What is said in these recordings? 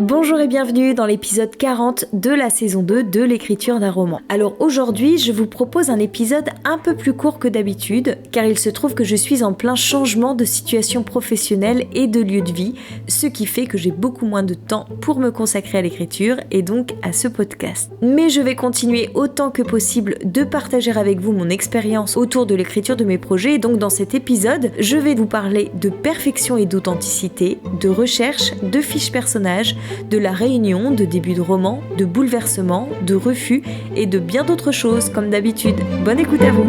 Bonjour et bienvenue dans l'épisode 40 de la saison 2 de l'écriture d'un roman. Alors aujourd'hui, je vous propose un épisode un peu plus court que d'habitude, car il se trouve que je suis en plein changement de situation professionnelle et de lieu de vie, ce qui fait que j'ai beaucoup moins de temps pour me consacrer à l'écriture et donc à ce podcast. Mais je vais continuer autant que possible de partager avec vous mon expérience autour de l'écriture de mes projets, et donc dans cet épisode, je vais vous parler de perfection et d'authenticité, de recherche, de fiches personnages, de la réunion, de début de roman, de bouleversement, de refus et de bien d'autres choses comme d'habitude. Bonne écoute à vous.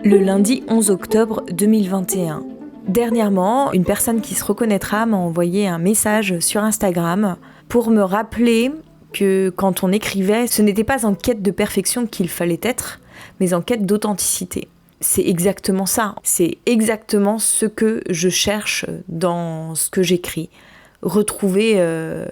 Le lundi 11 octobre 2021. Dernièrement, une personne qui se reconnaîtra m'a envoyé un message sur Instagram pour me rappeler que quand on écrivait, ce n'était pas en quête de perfection qu'il fallait être, mais en quête d'authenticité. C'est exactement ça, c'est exactement ce que je cherche dans ce que j'écris. Retrouver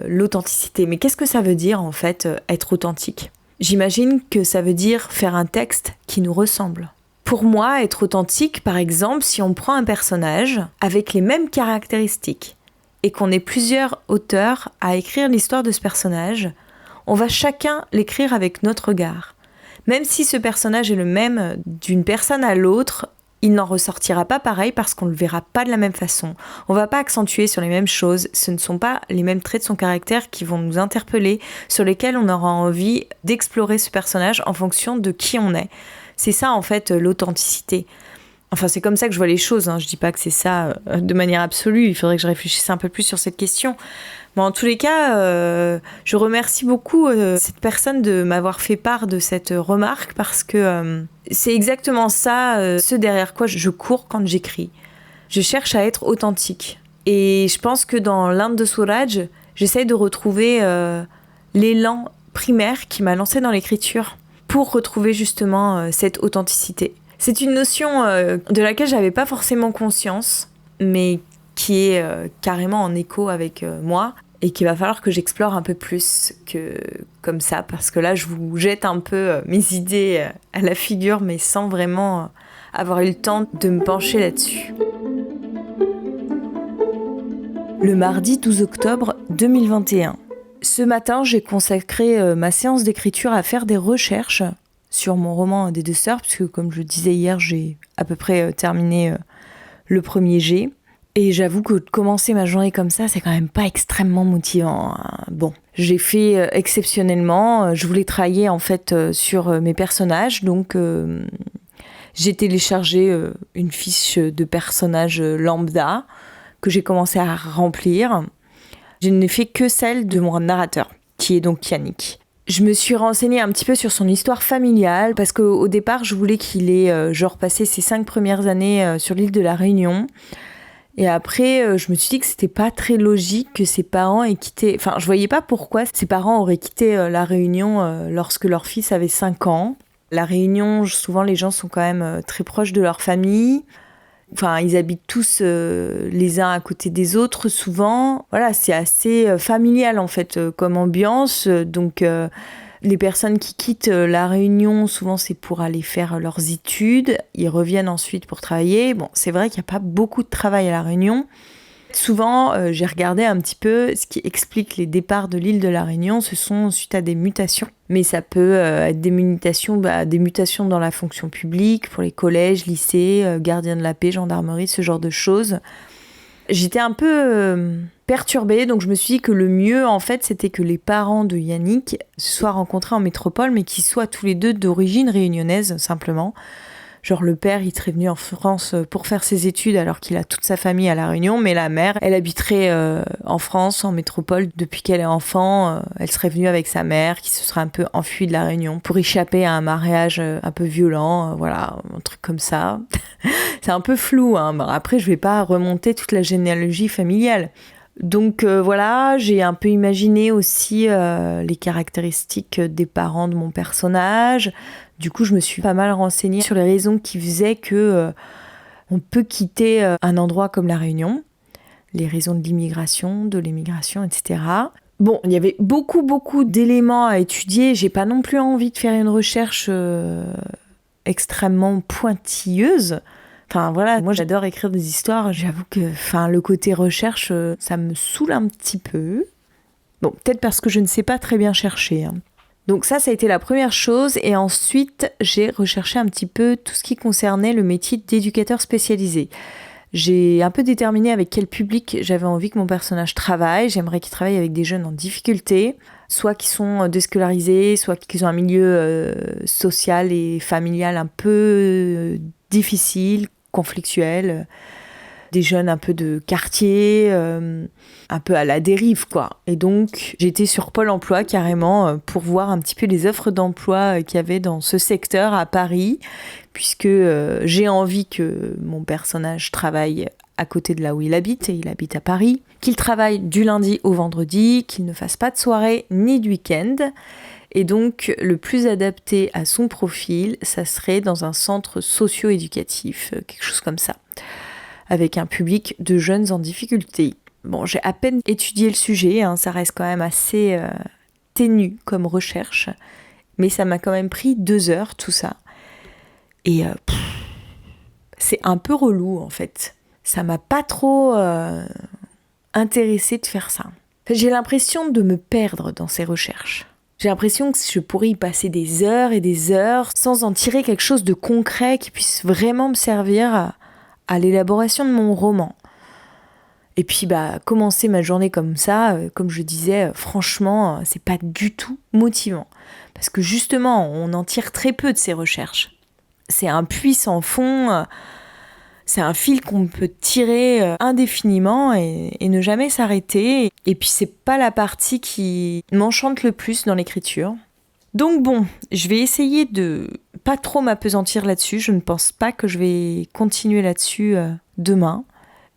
l'authenticité. Mais qu'est-ce que ça veut dire en fait, être authentique ? J'imagine que ça veut dire faire un texte qui nous ressemble. Pour moi, être authentique, par exemple, si on prend un personnage avec les mêmes caractéristiques et qu'on est plusieurs auteurs à écrire l'histoire de ce personnage, on va chacun l'écrire avec notre regard. Même si ce personnage est le même d'une personne à l'autre, il n'en ressortira pas pareil parce qu'on ne le verra pas de la même façon. On ne va pas accentuer sur les mêmes choses, ce ne sont pas les mêmes traits de son caractère qui vont nous interpeller, sur lesquels on aura envie d'explorer ce personnage en fonction de qui on est. C'est ça en fait l'authenticité. Enfin, c'est comme ça que je vois les choses, hein. Je dis pas que c'est ça de manière absolue, il faudrait que je réfléchisse un peu plus sur cette question. Bon, en tous les cas, je remercie beaucoup cette personne de m'avoir fait part de cette remarque parce que c'est exactement ça, ce derrière quoi je cours quand j'écris. Je cherche à être authentique. Et je pense que dans l'Inde de Suraj, j'essaye de retrouver l'élan primaire qui m'a lancé dans l'écriture pour retrouver justement cette authenticité. C'est une notion de laquelle j'avais pas forcément conscience, mais qui est carrément en écho avec moi et qu'il va falloir que j'explore un peu plus que comme ça, parce que là je vous jette un peu mes idées à la figure, mais sans vraiment avoir eu le temps de me pencher là-dessus. Le mardi 12 octobre 2021. Ce matin, j'ai consacré ma séance d'écriture à faire des recherches sur mon roman des deux sœurs, puisque comme je le disais hier, j'ai à peu près terminé le premier jet. Et j'avoue que de commencer ma journée comme ça, c'est quand même pas extrêmement motivant. Bon, j'ai fait exceptionnellement. Je voulais travailler en fait sur mes personnages, donc j'ai téléchargé une fiche de personnage lambda que j'ai commencé à remplir. Je n'ai fait que celle de mon narrateur, qui est donc Yannick. Je me suis renseignée un petit peu sur son histoire familiale, parce qu'au départ, je voulais qu'il ait passé ses 5 premières années sur l'île de la Réunion. Et après, je me suis dit que c'était pas très logique que ses parents aient quitté... Enfin, je voyais pas pourquoi ses parents auraient quitté la Réunion lorsque leur fils avait 5 ans. La Réunion, souvent, les gens sont quand même très proches de leur famille. Enfin, ils habitent tous les uns à côté des autres, souvent. Voilà, c'est assez familial, en fait, comme ambiance. Donc, les personnes qui quittent la Réunion, souvent, c'est pour aller faire leurs études. Ils reviennent ensuite pour travailler. Bon, c'est vrai qu'il n'y a pas beaucoup de travail à la Réunion. Souvent, j'ai regardé un petit peu ce qui explique les départs de l'île de la Réunion. Ce sont suite à des mutations. Mais ça peut être des mutations dans la fonction publique, pour les collèges, lycées, gardiens de la paix, gendarmerie, ce genre de choses. J'étais un peu perturbée, donc je me suis dit que le mieux, en fait, c'était que les parents de Yannick se soient rencontrés en métropole, mais qu'ils soient tous les deux d'origine réunionnaise, simplement. Genre le père, il serait venu en France pour faire ses études alors qu'il a toute sa famille à La Réunion, mais la mère, elle habiterait en France, en métropole, depuis qu'elle est enfant. Elle serait venue avec sa mère qui se serait un peu enfuie de La Réunion pour échapper à un mariage un peu violent, voilà, un truc comme ça. C'est un peu flou, hein. Bon, après, je vais pas remonter toute la généalogie familiale. Donc voilà, j'ai un peu imaginé aussi les caractéristiques des parents de mon personnage. Du coup, je me suis pas mal renseignée sur les raisons qui faisaient que on peut quitter un endroit comme La Réunion, les raisons de l'immigration, de l'émigration, etc. Bon, il y avait beaucoup d'éléments à étudier. J'ai pas non plus envie de faire une recherche extrêmement pointilleuse. Enfin voilà, moi j'adore écrire des histoires, j'avoue que le côté recherche, ça me saoule un petit peu. Bon, peut-être parce que je ne sais pas très bien chercher. Donc ça a été la première chose, et ensuite j'ai recherché un petit peu tout ce qui concernait le métier d'éducateur spécialisé. J'ai un peu déterminé avec quel public j'avais envie que mon personnage travaille. J'aimerais qu'il travaille avec des jeunes en difficulté, soit qui sont déscolarisés, soit qui ont un milieu social et familial un peu difficile, conflictuel, des jeunes un peu de quartier, un peu à la dérive, quoi. Et donc, j'étais sur Pôle emploi carrément pour voir un petit peu les offres d'emploi qu'il y avait dans ce secteur à Paris, puisque j'ai envie que mon personnage travaille à côté de là où il habite, et il habite à Paris, qu'il travaille du lundi au vendredi, qu'il ne fasse pas de soirée ni de week-end. Et donc, le plus adapté à son profil, ça serait dans un centre socio-éducatif, quelque chose comme ça, avec un public de jeunes en difficulté. Bon, j'ai à peine étudié le sujet, ça reste quand même assez ténu comme recherche, mais ça m'a quand même pris 2 heures, tout ça. Et c'est un peu relou, en fait. Ça m'a pas trop intéressée de faire ça. J'ai l'impression de me perdre dans ces recherches. J'ai l'impression que je pourrais y passer des heures et des heures sans en tirer quelque chose de concret qui puisse vraiment me servir à l'élaboration de mon roman. Et puis commencer ma journée comme ça, comme je disais, franchement, c'est pas du tout motivant. Parce que justement, on en tire très peu de ces recherches. C'est un puits sans fond, c'est un fil qu'on peut tirer indéfiniment et ne jamais s'arrêter. Et puis c'est pas la partie qui m'enchante le plus dans l'écriture. Donc bon, je vais essayer de pas trop m'appesantir là-dessus. Je ne pense pas que je vais continuer là-dessus demain.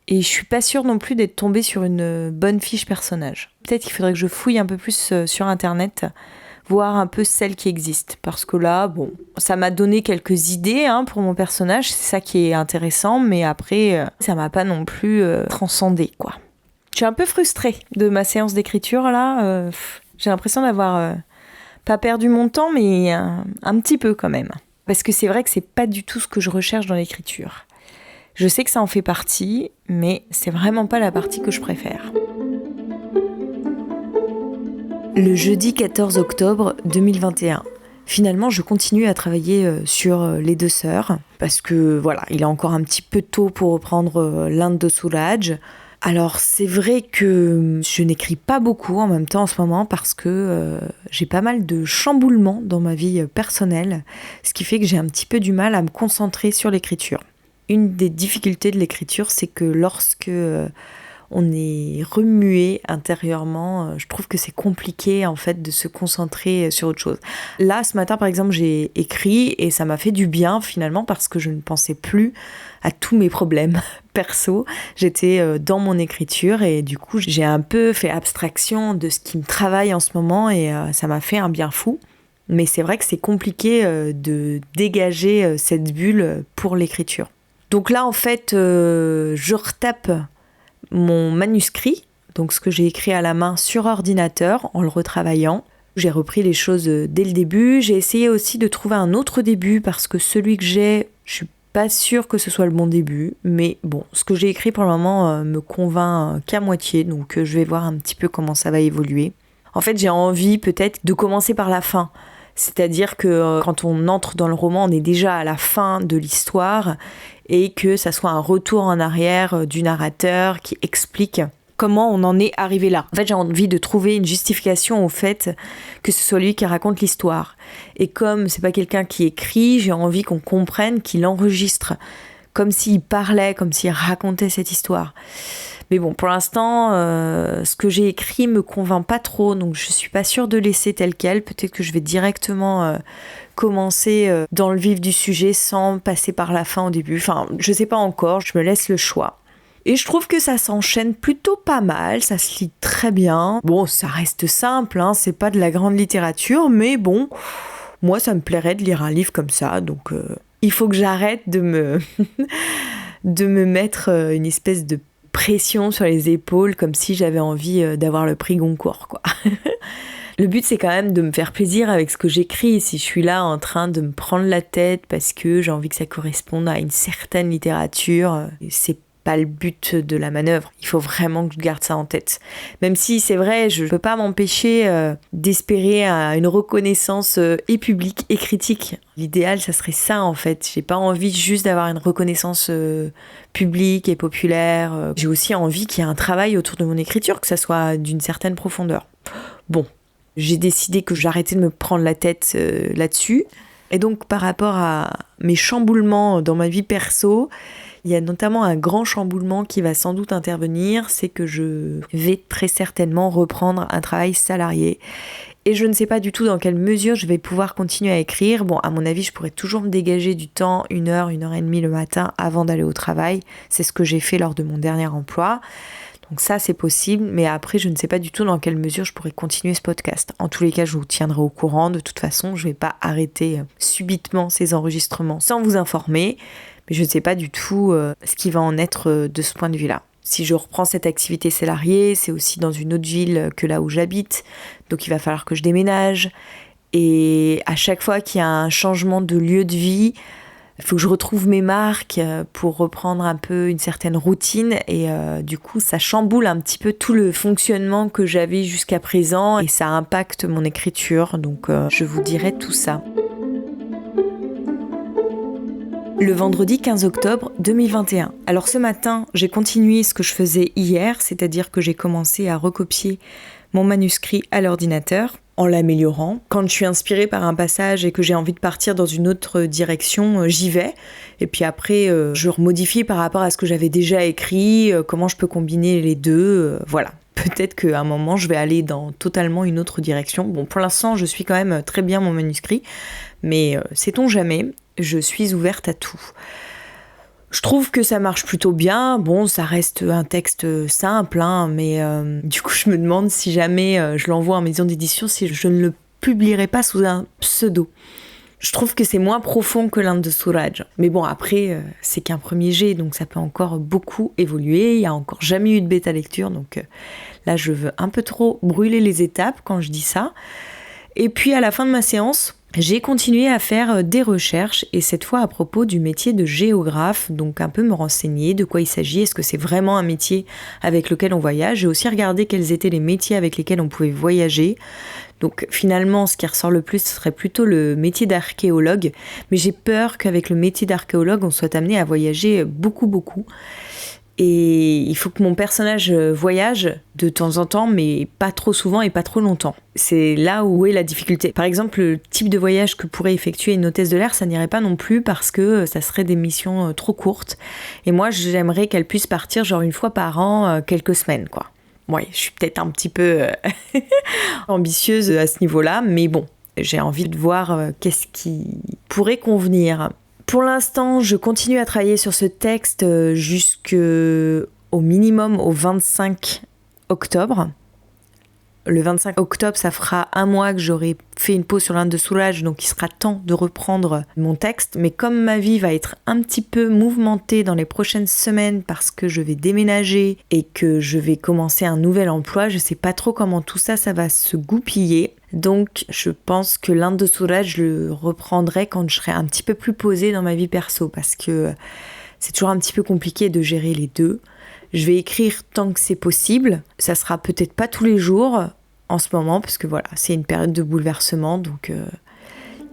Et je suis pas sûre non plus d'être tombée sur une bonne fiche personnage. Peut-être qu'il faudrait que je fouille un peu plus sur internet, voir un peu celles qui existent. Parce que là, bon, ça m'a donné quelques idées pour mon personnage, c'est ça qui est intéressant, mais après, ça m'a pas non plus transcendée, quoi. Je suis un peu frustrée de ma séance d'écriture, là. J'ai l'impression d'avoir pas perdu mon temps, mais un petit peu quand même. Parce que c'est vrai que c'est pas du tout ce que je recherche dans l'écriture. Je sais que ça en fait partie, mais c'est vraiment pas la partie que je préfère. Le jeudi 14 octobre 2021. Finalement, je continue à travailler sur Les Deux Sœurs, parce que voilà, il est encore un petit peu tôt pour reprendre l'Inde de Soulage. Alors c'est vrai que je n'écris pas beaucoup en même temps en ce moment parce que j'ai pas mal de chamboulements dans ma vie personnelle, ce qui fait que j'ai un petit peu du mal à me concentrer sur l'écriture. Une des difficultés de l'écriture, c'est que lorsque on est remué intérieurement, je trouve que c'est compliqué en fait de se concentrer sur autre chose. Là, ce matin par exemple, j'ai écrit et ça m'a fait du bien finalement parce que je ne pensais plus à tous mes problèmes perso. J'étais dans mon écriture et du coup, j'ai un peu fait abstraction de ce qui me travaille en ce moment et ça m'a fait un bien fou. Mais c'est vrai que c'est compliqué de dégager cette bulle pour l'écriture. Donc là, en fait, je retape mon manuscrit, donc ce que j'ai écrit à la main sur ordinateur en le retravaillant. J'ai repris les choses dès le début. J'ai essayé aussi de trouver un autre début parce que celui que j'ai, je suis pas sûre que ce soit le bon début. Mais bon, ce que j'ai écrit pour le moment me convainc qu'à moitié, donc je vais voir un petit peu comment ça va évoluer. En fait, j'ai envie peut-être de commencer par la fin. C'est-à-dire que quand on entre dans le roman, on est déjà à la fin de l'histoire et que ça soit un retour en arrière du narrateur qui explique comment on en est arrivé là. En fait, j'ai envie de trouver une justification au fait que ce soit lui qui raconte l'histoire. Et comme c'est pas quelqu'un qui écrit, j'ai envie qu'on comprenne qu'il enregistre comme s'il parlait, comme s'il racontait cette histoire. Mais bon, pour l'instant, ce que j'ai écrit me convainc pas trop, donc je suis pas sûre de laisser tel quel. Peut-être que je vais directement commencer dans le vif du sujet sans passer par la fin au début. Enfin, je sais pas encore, je me laisse le choix. Et je trouve que ça s'enchaîne plutôt pas mal, ça se lit très bien. Bon, ça reste simple, c'est pas de la grande littérature, mais bon, moi ça me plairait de lire un livre comme ça, donc il faut que j'arrête de me mettre une espèce de pression sur les épaules comme si j'avais envie d'avoir le prix Goncourt, quoi. Le but, c'est quand même de me faire plaisir avec ce que j'écris. Si je suis là en train de me prendre la tête parce que j'ai envie que ça corresponde à une certaine littérature, c'est pas le but de la manœuvre. Il faut vraiment que je garde ça en tête. Même si c'est vrai, je peux pas m'empêcher d'espérer une reconnaissance et publique et critique. L'idéal, ça serait ça en fait. J'ai pas envie juste d'avoir une reconnaissance publique et populaire. J'ai aussi envie qu'il y ait un travail autour de mon écriture, que ça soit d'une certaine profondeur. Bon, j'ai décidé que j'arrêtais de me prendre la tête là-dessus. Et donc par rapport à mes chamboulements dans ma vie perso, il y a notamment un grand chamboulement qui va sans doute intervenir, c'est que je vais très certainement reprendre un travail salarié. Et je ne sais pas du tout dans quelle mesure je vais pouvoir continuer à écrire. Bon, à mon avis, je pourrais toujours me dégager du temps, 1 heure et demie le matin avant d'aller au travail. C'est ce que j'ai fait lors de mon dernier emploi. Donc ça, c'est possible, mais après, je ne sais pas du tout dans quelle mesure je pourrais continuer ce podcast. En tous les cas, je vous tiendrai au courant. De toute façon, je ne vais pas arrêter subitement ces enregistrements sans vous informer. Mais je ne sais pas du tout ce qui va en être de ce point de vue-là. Si je reprends cette activité salariée, c'est aussi dans une autre ville que là où j'habite. Donc il va falloir que je déménage. Et à chaque fois qu'il y a un changement de lieu de vie, il faut que je retrouve mes marques pour reprendre un peu une certaine routine. Et du coup, ça chamboule un petit peu tout le fonctionnement que j'avais jusqu'à présent. Et ça impacte mon écriture. Donc je vous dirai tout ça. Le vendredi 15 octobre 2021. Alors ce matin, j'ai continué ce que je faisais hier, c'est-à-dire que j'ai commencé à recopier mon manuscrit à l'ordinateur en l'améliorant. Quand je suis inspirée par un passage et que j'ai envie de partir dans une autre direction, j'y vais. Et puis après, je remodifie par rapport à ce que j'avais déjà écrit, comment je peux combiner les deux, voilà. Peut-être qu'à un moment, je vais aller dans totalement une autre direction. Bon, pour l'instant, je suis quand même très bien mon manuscrit, mais sait-on jamais, je suis ouverte à tout. Je trouve que ça marche plutôt bien. Bon, ça reste un texte simple, hein, mais du coup, je me demande si jamais je l'envoie en maison d'édition, si je ne le publierai pas sous un pseudo. Je trouve que c'est moins profond que l'Inde de Suraj. Mais bon, après, c'est qu'un premier jet, donc ça peut encore beaucoup évoluer. Il n'y a encore jamais eu de bêta lecture, donc là, je veux un peu trop brûler les étapes quand je dis ça. Et puis, à la fin de ma séance, j'ai continué à faire des recherches, et cette fois à propos du métier de géographe, donc un peu me renseigner de quoi il s'agit, est-ce que c'est vraiment un métier avec lequel on voyage. J'ai aussi regardé quels étaient les métiers avec lesquels on pouvait voyager. Donc finalement, ce qui ressort le plus, ce serait plutôt le métier d'archéologue. Mais j'ai peur qu'avec le métier d'archéologue, on soit amené à voyager beaucoup. Et il faut que mon personnage voyage de temps en temps, mais pas trop souvent et pas trop longtemps. C'est là où est la difficulté. Par exemple, le type de voyage que pourrait effectuer une hôtesse de l'air, ça n'irait pas non plus parce que ça serait des missions trop courtes. Et moi, j'aimerais qu'elle puisse partir genre 1 fois par an, quelques semaines, quoi. Ouais, je suis peut-être un petit peu ambitieuse à ce niveau-là, mais bon, j'ai envie de voir qu'est-ce qui pourrait convenir. Pour l'instant, je continue à travailler sur ce texte jusqu'au minimum au 25 octobre. Le 25 octobre, ça fera 1 mois que j'aurai fait une pause sur l'Inde de Suraj, donc il sera temps de reprendre mon texte. Mais comme ma vie va être un petit peu mouvementée dans les prochaines semaines parce que je vais déménager et que je vais commencer un nouvel emploi, je sais pas trop comment tout ça va se goupiller. Donc je pense que l'Inde de Suraj, je le reprendrai quand je serai un petit peu plus posée dans ma vie perso, parce que c'est toujours un petit peu compliqué de gérer les deux. Je vais écrire tant que c'est possible. Ça sera peut-être pas tous les jours en ce moment, parce que voilà, c'est une période de bouleversement, donc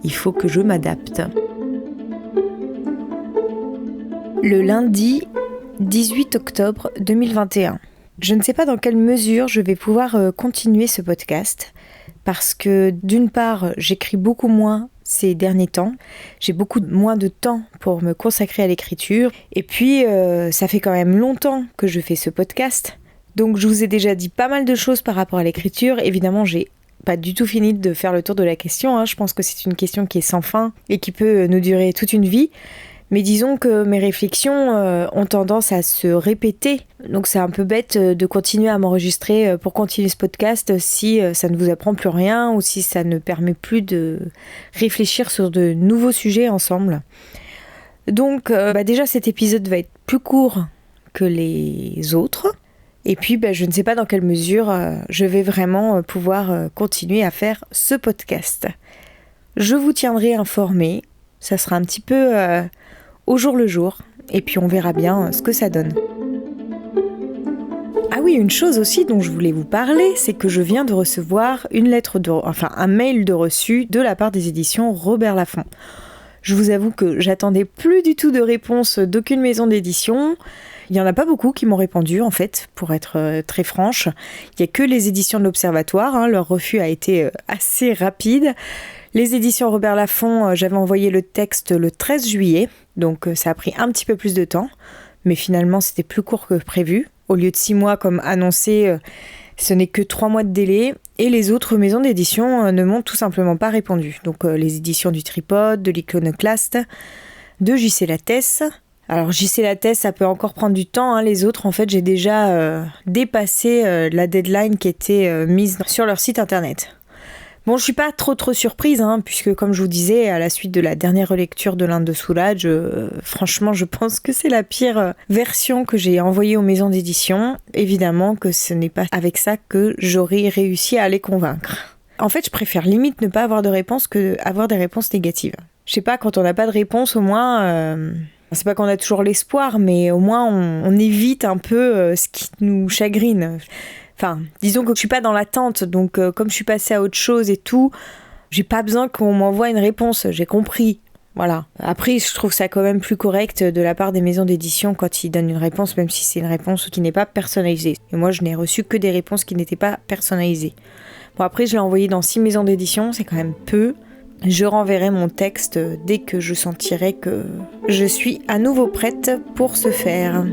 il faut que je m'adapte. Le lundi 18 octobre 2021. Je ne sais pas dans quelle mesure je vais pouvoir continuer ce podcast, parce que d'une part, j'écris beaucoup moins ces derniers temps. J'ai beaucoup moins de temps pour me consacrer à l'écriture. Et puis, ça fait quand même longtemps que je fais ce podcast. Donc, je vous ai déjà dit pas mal de choses par rapport à l'écriture. Évidemment, j'ai pas du tout fini de faire le tour de la question, hein. Je pense que c'est une question qui est sans fin et qui peut nous durer toute une vie. Mais disons que mes réflexions ont tendance à se répéter. Donc c'est un peu bête de continuer à m'enregistrer pour continuer ce podcast si ça ne vous apprend plus rien ou si ça ne permet plus de réfléchir sur de nouveaux sujets ensemble. Donc déjà cet épisode va être plus court que les autres. Et puis, je ne sais pas dans quelle mesure je vais vraiment pouvoir continuer à faire ce podcast. Je vous tiendrai informé. Ça sera un petit peu au jour le jour. Et puis, on verra bien ce que ça donne. Ah oui, une chose aussi dont je voulais vous parler, c'est que je viens de recevoir un mail de reçu de la part des éditions Robert Laffont. Je vous avoue que j'attendais plus du tout de réponse d'aucune maison d'édition. Il n'y en a pas beaucoup qui m'ont répondu, en fait, pour être très franche. Il n'y a que les éditions de l'Observatoire, leur refus a été assez rapide. Les éditions Robert Laffont, j'avais envoyé le texte le 13 juillet, donc ça a pris un petit peu plus de temps, mais finalement c'était plus court que prévu. Au lieu de 6 mois comme annoncé, ce n'est que 3 mois de délai, et les autres maisons d'édition ne m'ont tout simplement pas répondu. Donc les éditions du Tripode, de l'Iconoclaste, de J.C. Lattès. Alors J.C. Lattès, ça peut encore prendre du temps, les autres en fait j'ai déjà dépassé la deadline qui était mise sur leur site internet. Bon, je suis pas trop surprise, puisque comme je vous disais, à la suite de la dernière relecture de l'Inde de Soulage, franchement, je pense que c'est la pire version que j'ai envoyée aux maisons d'édition. Évidemment que ce n'est pas avec ça que j'aurais réussi à les convaincre. En fait, je préfère limite ne pas avoir de réponse que avoir des réponses négatives. Je sais pas, quand on n'a pas de réponse, au moins... C'est pas qu'on a toujours l'espoir, mais au moins on évite un peu ce qui nous chagrine. Enfin, disons que je suis pas dans l'attente, donc comme je suis passée à autre chose et tout, j'ai pas besoin qu'on m'envoie une réponse, j'ai compris. Voilà. Après, je trouve ça quand même plus correct de la part des maisons d'édition quand ils donnent une réponse, même si c'est une réponse qui n'est pas personnalisée. Et moi, je n'ai reçu que des réponses qui n'étaient pas personnalisées. Bon, après, je l'ai envoyé dans 6 maisons d'édition, c'est quand même peu. Je renverrai mon texte dès que je sentirai que je suis à nouveau prête pour ce faire.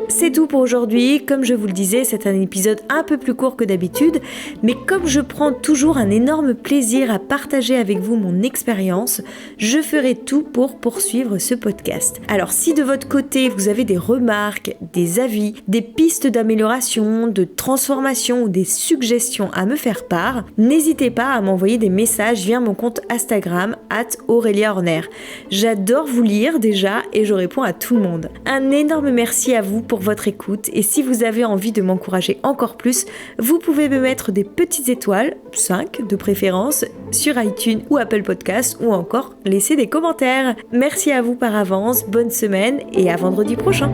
C'est tout pour aujourd'hui. Comme je vous le disais, c'est un épisode un peu plus court que d'habitude, mais comme je prends toujours un énorme plaisir à partager avec vous mon expérience, je ferai tout pour poursuivre ce podcast. Alors si de votre côté vous avez des remarques, des avis, des pistes d'amélioration, de transformation ou des suggestions à me faire part, n'hésitez pas à m'envoyer des messages via mon compte Instagram @AureliaHorner. J'adore vous lire déjà et je réponds à tout le monde. Un énorme merci à vous pour votre écoute, et si vous avez envie de m'encourager encore plus, vous pouvez me mettre des petites étoiles, 5 de préférence, sur iTunes ou Apple Podcasts, ou encore laisser des commentaires. Merci à vous par avance, bonne semaine et à vendredi prochain.